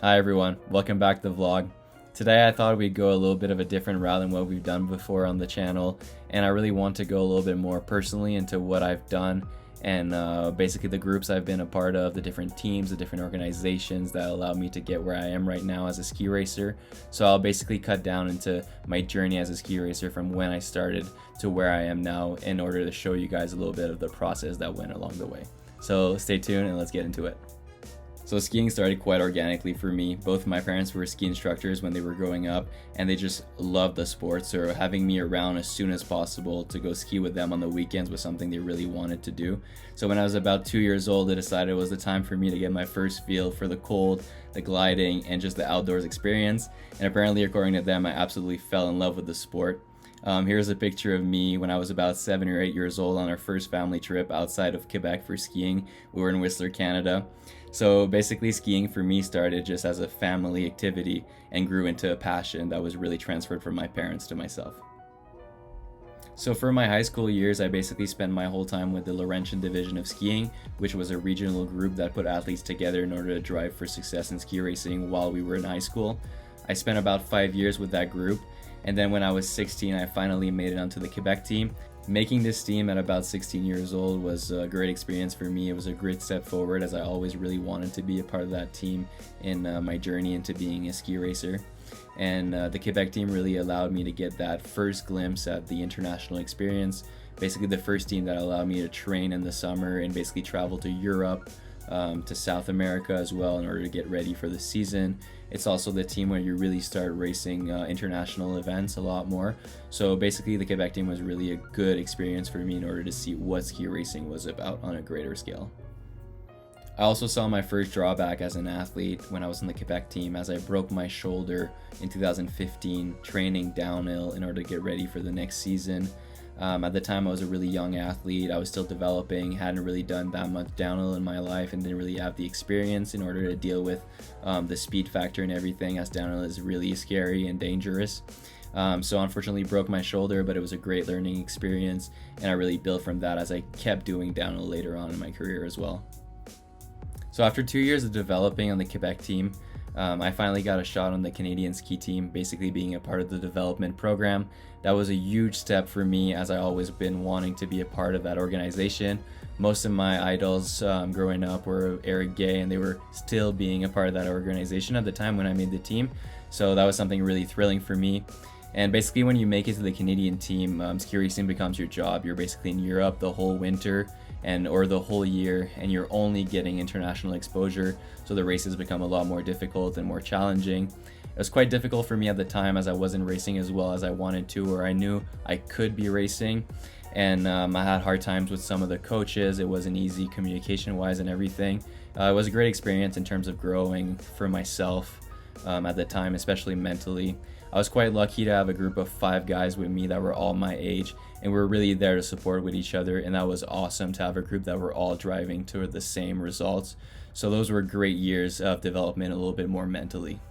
Hi everyone, welcome back to the vlog. Today I thought we'd go a little bit of a different route than what we've done before on the channel, and I really want to go a little bit more personally into what I've done and basically the groups I've been a part of, the different teams, the different organizations that allowed me to get where I am right now as a ski racer. So I'll basically cut down into my journey as a ski racer from when I started to where I am now in order to show you guys a little bit of the process that went along the way. So stay tuned and let's get into it. So skiing started quite organically for me. Both my parents were ski instructors when they were growing up, and they just loved the sport, so having me around as soon as possible to go ski with them on the weekends was something they really wanted to do. So when I was about 2 years old, they decided it was the time for me to get my first feel for the cold, the gliding, and just the outdoors experience. And apparently, according to them, I absolutely fell in love with the sport. Here's a picture of me when I was about 7 or 8 years old on our first family trip outside of Quebec for skiing. We were in Whistler, Canada. So basically skiing for me started just as a family activity and grew into a passion that was really transferred from my parents to myself. So for my high school years, I basically spent my whole time with the Laurentian division of skiing, which was a regional group that put athletes together in order to drive for success in ski racing while we were in high school. I spent about 5 years with that group, and then when I was 16, I finally made it onto the Quebec team. Making this team at about 16 years old was a great experience for me. It was a great step forward, as I always really wanted to be a part of that team in my journey into being a ski racer. And the Quebec team really allowed me to get that first glimpse at the international experience. Basically the first team that allowed me to train in the summer and basically travel to Europe, to South America as well in order to get ready for the season. It's also the team where you really start racing international events a lot more. So basically the Quebec team was really a good experience for me in order to see what ski racing was about on a greater scale. I also saw my first drawback as an athlete when I was in the Quebec team, as I broke my shoulder in 2015 training downhill in order to get ready for the next season. At the time I was a really young athlete. I was still developing, hadn't really done that much downhill in my life, and didn't really have the experience in order to deal with the speed factor and everything, as downhill is really scary and dangerous. So unfortunately broke my shoulder, but it was a great learning experience, and I really built from that as I kept doing downhill later on in my career as well. So after 2 years of developing on the Quebec team, I finally got a shot on the Canadian ski team, basically being a part of the development program. That was a huge step for me, as I always been wanting to be a part of that organization. Most of my idols growing up were Eric Gay, and they were still being a part of that organization at the time when I made the team. So that was something really thrilling for me. And basically when you make it to the Canadian team, ski racing becomes your job. You're basically in Europe the whole winter or the whole year, and you're only getting international exposure, so the races become a lot more difficult and more challenging. It was quite difficult for me at the time, as I wasn't racing as well as I wanted to, or I knew I could be racing, and I had hard times with some of the coaches. It wasn't easy communication wise and everything. It was a great experience in terms of growing for myself at the time, especially mentally. I was quite lucky to have a group of 5 guys with me that were all my age, and we were really there to support with each other, and that was awesome to have a group that were all driving toward the same results. So those were great years of development, a little bit more mentally.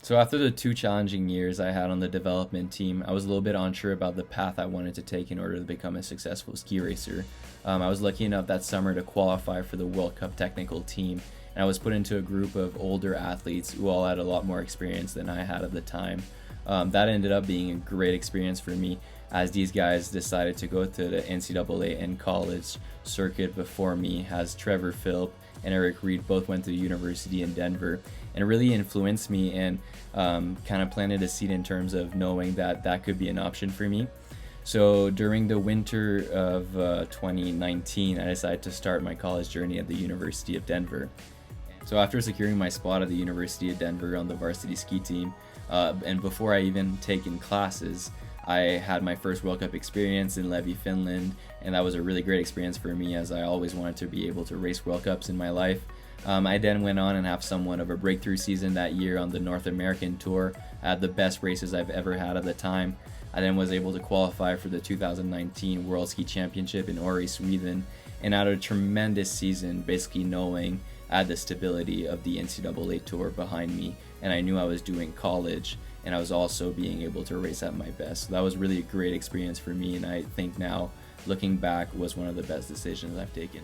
So after the 2 challenging years I had on the development team, I was a little bit unsure about the path I wanted to take in order to become a successful ski racer. I was lucky enough that summer to qualify for the World Cup technical team, and I was put into a group of older athletes who all had a lot more experience than I had at the time. That ended up being a great experience for me, as these guys decided to go to the NCAA and college circuit before me, as Trevor Philp and Eric Reed both went to the university in Denver, and it really influenced me and kind of planted a seed in terms of knowing that that could be an option for me. So during the winter of 2019, I decided to start my college journey at the University of Denver. So after securing my spot at the University of Denver on the varsity ski team, and before I even taken classes, I had my first World Cup experience in Levi, Finland, and that was a really great experience for me, as I always wanted to be able to race World Cups in my life. I then went on and have somewhat of a breakthrough season that year on the North American tour. I had the best races I've ever had at the time. I then was able to qualify for the 2019 World Ski Championship in Åre, Sweden, and had a tremendous season, basically knowing I had the stability of the NCAA tour behind me, and I knew I was doing college, and I was also being able to race at my best. So that was really a great experience for me, and I think now, looking back, was one of the best decisions I've taken.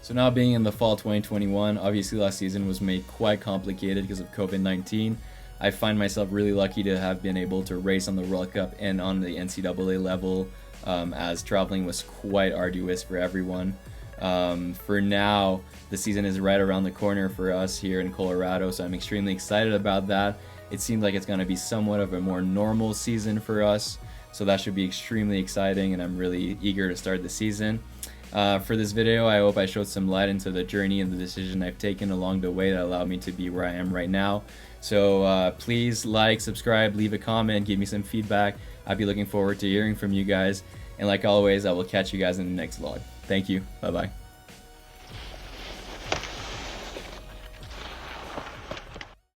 So now being in the fall 2021, obviously last season was made quite complicated because of COVID-19. I find myself really lucky to have been able to race on the World Cup and on the NCAA level, as traveling was quite arduous for everyone. For now, the season is right around the corner for us here in Colorado, so I'm extremely excited about that. It seems like it's going to be somewhat of a more normal season for us, so that should be extremely exciting, and I'm really eager to start the season. For this video, I hope I showed some light into the journey and the decision I've taken along the way that allowed me to be where I am right now. So please like, subscribe, leave a comment, give me some feedback. I'll be looking forward to hearing from you guys. And like always, I will catch you guys in the next vlog. Thank you. Bye-bye.